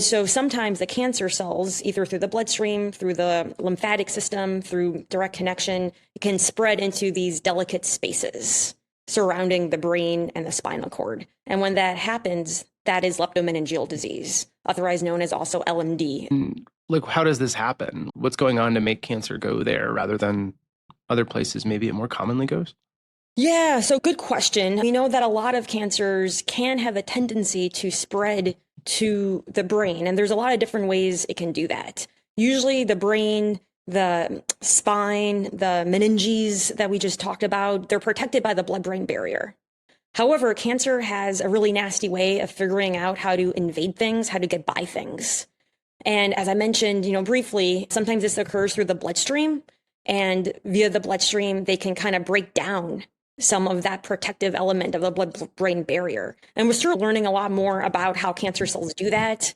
so sometimes the cancer cells, either through the bloodstream, through the lymphatic system, through direct connection, can spread into these delicate spaces surrounding the brain and the spinal cord. And when that happens, that is leptomeningeal disease, otherwise known as also LMD. Like, how does this happen? What's going on to make cancer go there rather than other places maybe it more commonly goes? Yeah, so good question. We know that a lot of cancers can have a tendency to spread to the brain, and there's a lot of different ways it can do that. Usually the brain, the spine, the meninges that we just talked about, they're protected by the blood-brain barrier. However, cancer has a really nasty way of figuring out how to invade things, how to get by things. And as I mentioned, briefly, sometimes this occurs through the bloodstream, and via the bloodstream, they can kind of break down some of that protective element of the blood-brain barrier. And we're still learning a lot more about how cancer cells do that,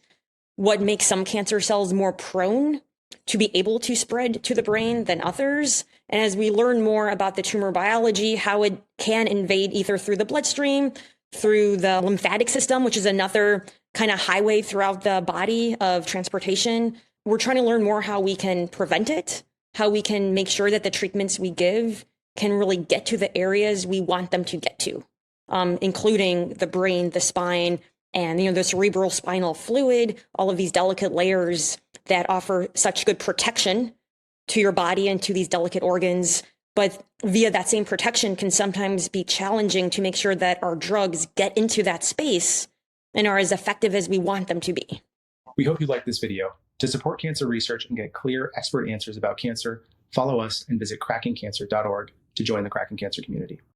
what makes some cancer cells more prone to be able to spread to the brain than others. And as we learn more about the tumor biology, how it can invade either through the bloodstream, through the lymphatic system, which is another kind of highway throughout the body of transportation, we're trying to learn more how we can prevent it, how we can make sure that the treatments we give can really get to the areas we want them to get to, including the brain, the spine, and the cerebral spinal fluid, all of these delicate layers that offer such good protection to your body and to these delicate organs. But via that same protection can sometimes be challenging to make sure that our drugs get into that space and are as effective as we want them to be. We hope you liked this video. To support cancer research and get clear expert answers about cancer, follow us and visit CrackingCancer.org to join the Cracking Cancer community.